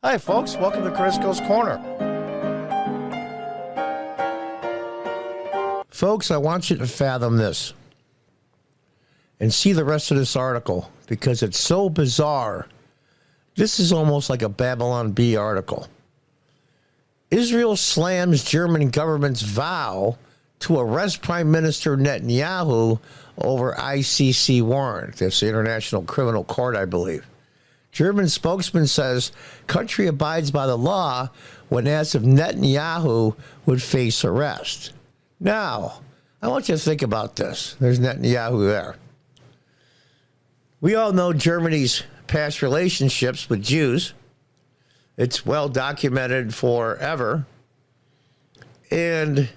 Hi, folks. Welcome to Crisco's Corner. Folks, I want you to fathom this and see the rest of this article because it's so bizarre. This is almost like a Babylon Bee article. Israel slams German government's vow to arrest Prime Minister Netanyahu over ICC warrant. That's the International Criminal Court, I believe. German spokesman says country abides by the law when asked if Netanyahu would face arrest. Now, I want you to think about this. There's Netanyahu there. We all know Germany's past relationships with Jews. It's well documented forever. And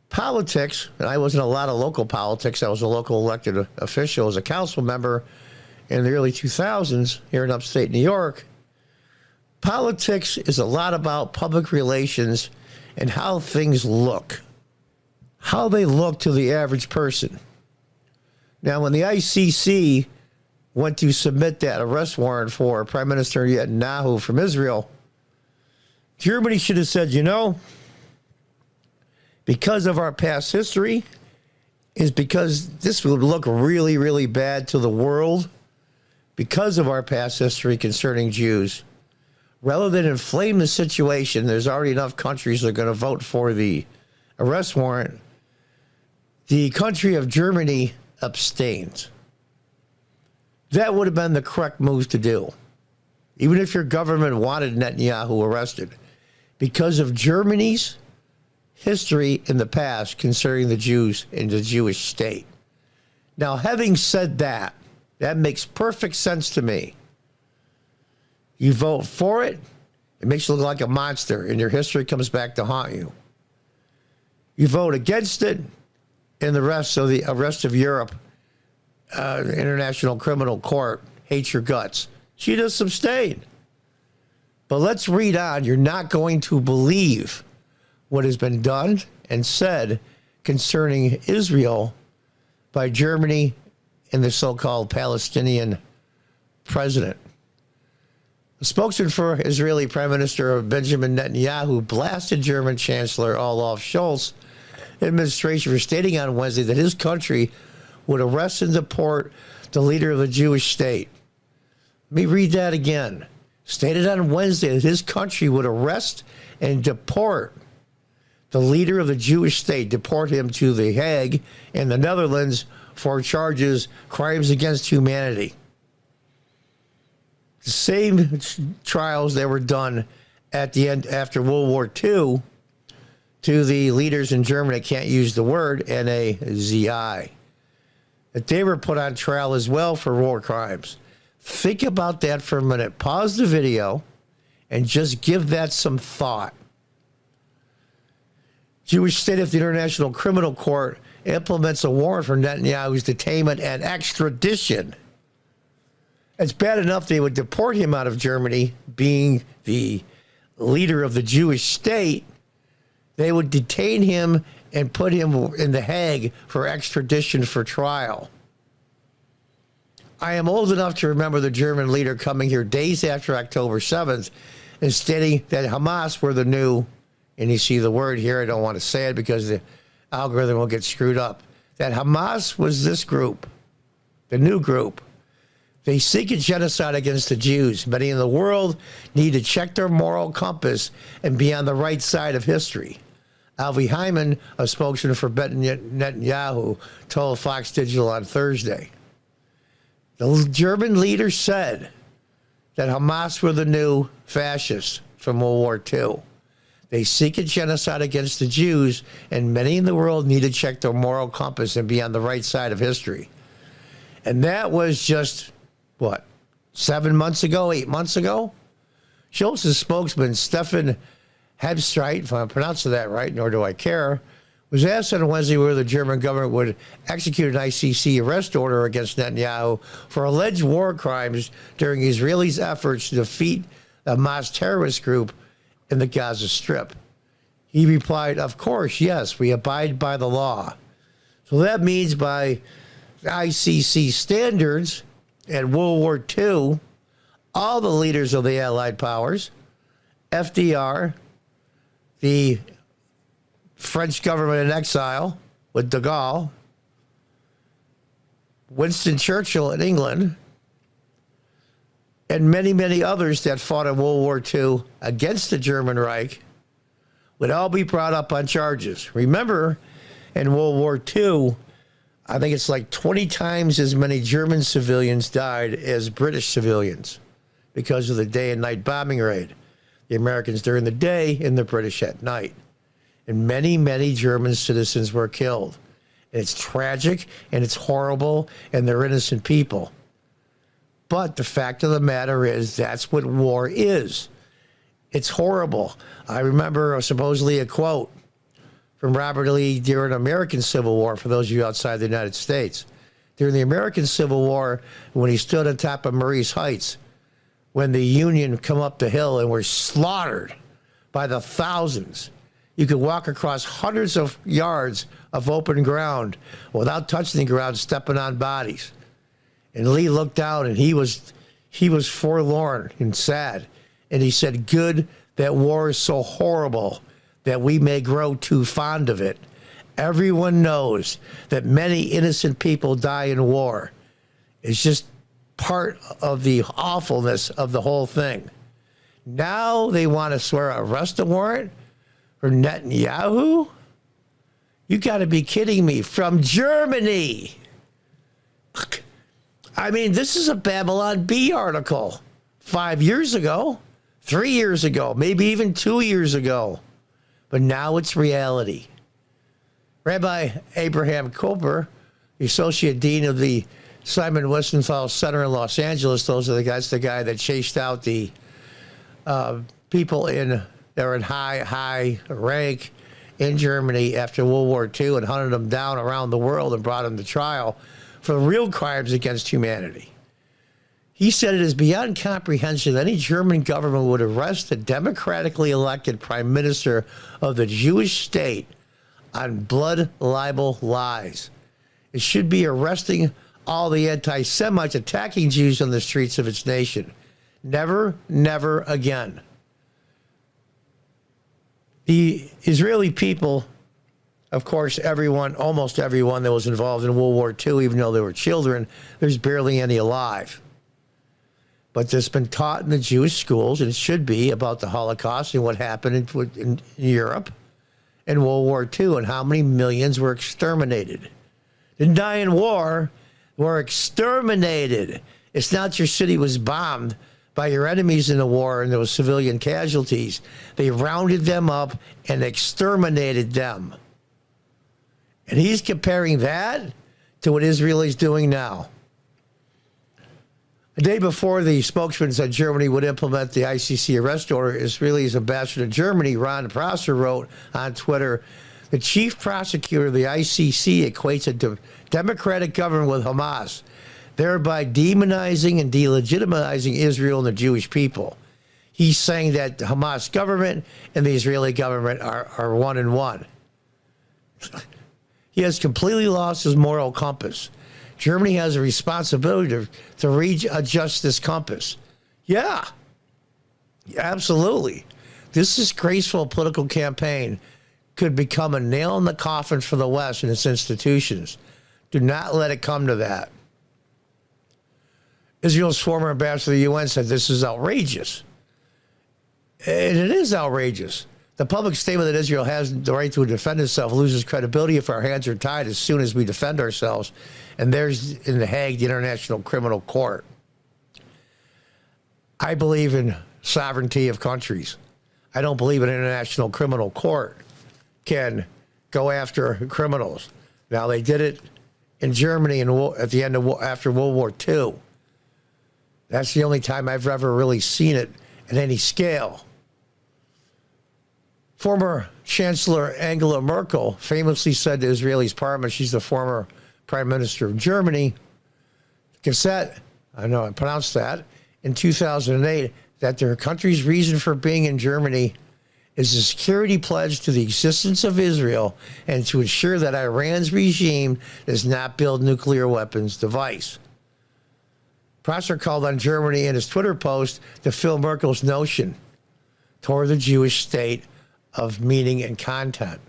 politics, and I wasn't a lot of local politics. I was a local elected official as a council member in the early 2000s here in upstate New York. Politics is a lot about public relations and how things look, how they look to the average person. Now, when the ICC went to submit that arrest warrant for Prime Minister Netanyahu from Israel, Germany should have said, because of our past history, is because this would look really, really bad to the world. Because of our past history concerning Jews, rather than inflame the situation, there's already enough countries that are going to vote for the arrest warrant. The country of Germany abstained. That would have been the correct move to do, even if your government wanted Netanyahu arrested, because of Germany's history in the past concerning the Jews and the Jewish state. Now, having said that, that makes perfect sense to me. You vote for it, it makes you look like a monster, and your history comes back to haunt you. You vote against it, and the rest of Europe, the International Criminal Court, hates your guts. She just abstained. But let's read on. You're not going to believe what has been done and said concerning Israel by Germany and the so-called Palestinian president. The spokesman for Israeli Prime Minister Benjamin Netanyahu blasted German Chancellor Olaf Scholz administration for stating on Wednesday that his country would arrest and deport the leader of the Jewish state. Let me read that again. Stated on Wednesday that his country would arrest and deport the leader of the Jewish state, deport him to The Hague in the Netherlands for charges, crimes against humanity. The same trials that were done at the end after World War II to the leaders in Germany, I can't use the word, Nazi, that they were put on trial as well for war crimes. Think about that for a minute. Pause the video and just give that some thought. Jewish state of the International Criminal Court implements a warrant for Netanyahu's detainment and extradition. It's bad enough they would deport him out of Germany, being the leader of the Jewish state. They would detain him and put him in The Hague for extradition for trial. I am old enough to remember the German leader coming here days after October 7th and stating that Hamas were the new, and you see the word here, I don't want to say it because the algorithm will get screwed up, that Hamas was this group, the new group. They seek a genocide against the Jews. Many in the world need to check their moral compass and be on the right side of history. Avi Hyman, a spokesman for Netanyahu, told Fox Digital on Thursday. The German leader said that Hamas were the new fascists from World War II. They seek a genocide against the Jews, and many in the world need to check their moral compass and be on the right side of history. And that was just, 7 months ago, 8 months ago? Scholz's spokesman, Stefan Hebestreit, if I'm pronouncing that right, nor do I care, was asked on Wednesday whether the German government would execute an ICC arrest order against Netanyahu for alleged war crimes during Israelis' efforts to defeat the Hamas terrorist group in the Gaza Strip. He replied, of course, yes, we abide by the law. So that means by ICC standards and World War II, all the leaders of the Allied powers FDR, the French government in exile with de Gaulle, Winston Churchill in England, and many, many others that fought in World War II against the German Reich would all be brought up on charges. Remember, in World War II, I think it's like 20 times as many German civilians died as British civilians because of the day and night bombing raid. The Americans during the day and the British at night. And many, many German citizens were killed. And it's tragic and it's horrible and they're innocent people. But the fact of the matter is that's what war is. It's horrible. I remember supposedly a quote from Robert E. Lee during the American Civil War, for those of you outside the United States. During the American Civil War, when he stood on top of Marye's Heights, when the Union come up the hill and were slaughtered by the thousands, you could walk across hundreds of yards of open ground without touching the ground, stepping on bodies. And Lee looked down and he was forlorn and sad. And he said, good that war is so horrible that we may grow too fond of it. Everyone knows that many innocent people die in war. It's just part of the awfulness of the whole thing. Now they want to swear an arrest warrant for Netanyahu? You got to be kidding me. From Germany. I mean, this is a Babylon Bee article 5 years ago, 3 years ago, maybe even 2 years ago. But now it's reality. Rabbi Abraham Kuyper, the Associate Dean of the Simon Wiesenthal Center in Los Angeles, that's the guy that chased out the people that were in high rank in Germany after World War II and hunted them down around the world and brought them to trial for real crimes against humanity. He said it is beyond comprehension that any German government would arrest the democratically elected prime minister of the Jewish state on blood libel lies. It should be arresting all the anti-Semites attacking Jews on the streets of its nation. Never, never again. The Israeli people, of course, almost everyone that was involved in World War II, even though they were children, there's barely any alive. But there's been taught in the Jewish schools, and it should be, about the Holocaust and what happened in Europe in World War II and how many millions were exterminated. Didn't die in war, were exterminated. It's not your city was bombed by your enemies in the war and there was civilian casualties. They rounded them up and exterminated them. And he's comparing that to what Israel is doing now. The day before the spokesman said Germany would implement the ICC arrest order, Israel's ambassador to Germany, Ron Prosser, wrote on Twitter, the chief prosecutor of the ICC equates a democratic government with Hamas, thereby demonizing and delegitimizing Israel and the Jewish people. He's saying that the Hamas government and the Israeli government are one and one. He has completely lost his moral compass. Germany has a responsibility to readjust this compass. Yeah, absolutely. This disgraceful political campaign could become a nail in the coffin for the West and its institutions. Do not let it come to that. Israel's former ambassador to the UN said this is outrageous. And it is outrageous. The public statement that Israel has the right to defend itself loses credibility if our hands are tied as soon as we defend ourselves. And there's in The Hague, the International Criminal Court. I believe in sovereignty of countries. I don't believe an international criminal court can go after criminals. Now, they did it in Germany at the end of after World War II. That's the only time I've ever really seen it at any scale. Former Chancellor Angela Merkel famously said to Israeli's parliament, she's the former Prime Minister of Germany, Cassette, I know I pronounced that, in 2008, that their country's reason for being in Germany is a security pledge to the existence of Israel and to ensure that Iran's regime does not build nuclear weapons device. Prosser called on Germany in his Twitter post to fill Merkel's notion toward the Jewish state of meaning and content.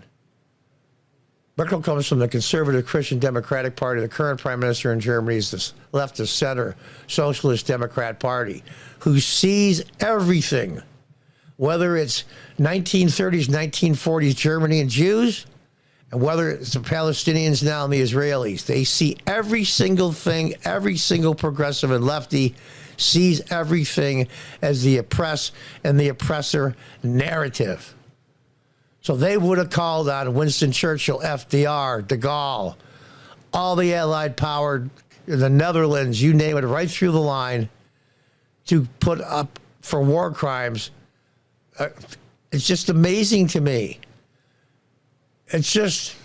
Merkel comes from the conservative Christian Democratic Party. The current prime minister in Germany is the leftist center Socialist Democrat Party, who sees everything, whether it's 1930s, 1940s Germany and Jews, and whether it's the Palestinians now and the Israelis. They see every single thing, every single progressive and lefty sees everything as the oppress and the oppressor narrative. So they would have called on Winston Churchill, FDR, de Gaulle, all the Allied power, the Netherlands, you name it, right through the line, to put up for war crimes. It's just amazing to me. It's just,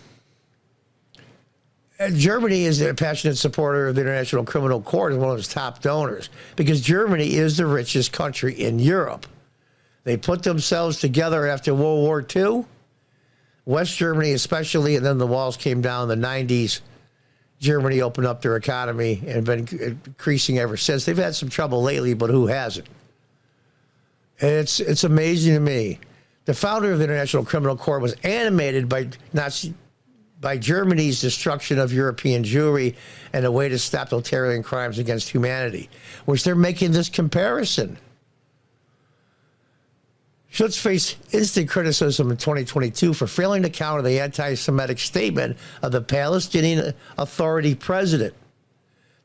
Germany is a passionate supporter of the International Criminal Court as one of its top donors, because Germany is the richest country in Europe. They put themselves together after World War II, West Germany especially, and then the walls came down in the 90s. Germany opened up their economy and been increasing ever since. They've had some trouble lately, but who hasn't? It's amazing to me. The founder of the International Criminal Court was animated by Germany's destruction of European Jewry and a way to stop totalitarian crimes against humanity, which they're making this comparison. Schutz faced instant criticism in 2022 for failing to counter the anti-Semitic statement of the Palestinian Authority president.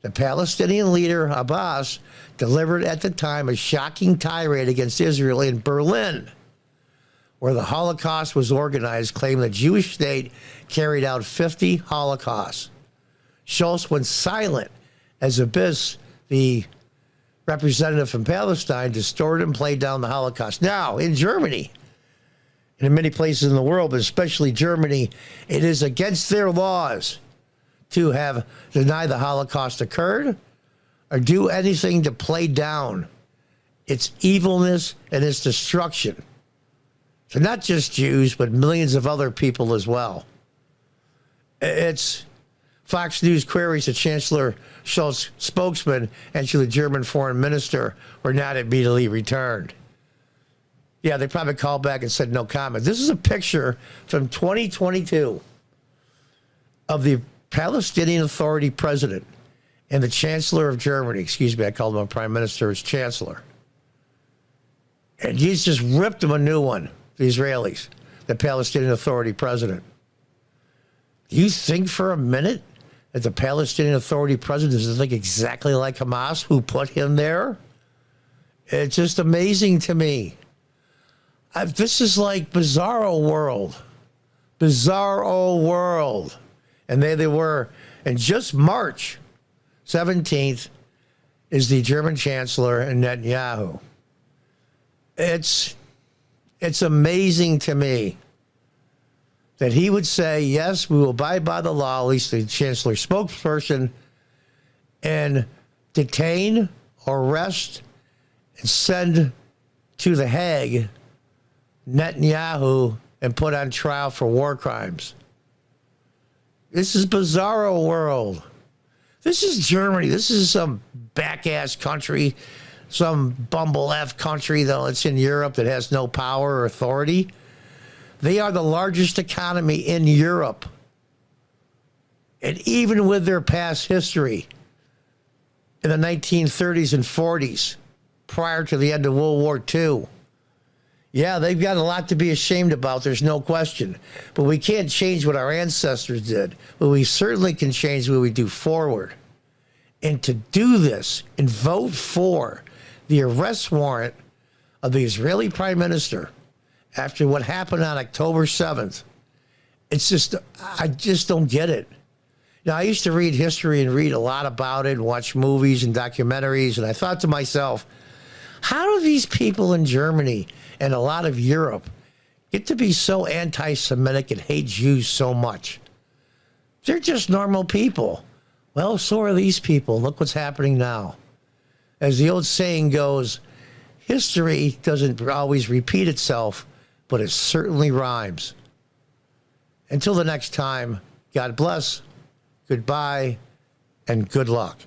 The Palestinian leader, Abbas, delivered at the time a shocking tirade against Israel in Berlin, where the Holocaust was organized, claiming the Jewish state carried out 50 Holocausts. Schultz went silent as Abbas, the representative from Palestine, distorted and played down the Holocaust. Now, in Germany, and in many places in the world, but especially Germany, it is against their laws to have denied the Holocaust occurred or do anything to play down its evilness and its destruction. So not just Jews, but millions of other people as well. It's Fox News queries the Chancellor Scholz spokesman and to the German foreign minister were not immediately returned. Yeah, they probably called back and said no comment. This is a picture from 2022 of the Palestinian Authority president and the Chancellor of Germany. Excuse me, I called him a prime minister as Chancellor. And he's just ripped him a new one, the Israelis, the Palestinian Authority president. Do you think for a minute that the Palestinian Authority president doesn't think exactly like Hamas, who put him there? It's just amazing to me. This is like Bizarro World. Bizarro World. And there they were. And just March 17th is the German Chancellor and Netanyahu. It's amazing to me that he would say, yes, we will abide by the law, at least the Chancellor's spokesperson, and detain, arrest, and send to The Hague Netanyahu and put on trial for war crimes. This is Bizarro World. This is Germany. This is some back-ass country, some bumble-F country, though it's in Europe, that has no power or authority. They are the largest economy in Europe. And even with their past history in the 1930s and 40s, prior to the end of World War II, yeah, they've got a lot to be ashamed about, there's no question. But we can't change what our ancestors did. But we certainly can change what we do forward. And to do this and vote for the arrest warrant of the Israeli prime minister after what happened on October 7th, it's just, I just don't get it. Now, I used to read history and read a lot about it and watch movies and documentaries, and I thought to myself, how do these people in Germany and a lot of Europe get to be so anti-Semitic and hate Jews so much? They're just normal people. Well, so are these people. Look what's happening now. As the old saying goes, history doesn't always repeat itself, but it certainly rhymes. Until the next time, God bless, goodbye, and good luck.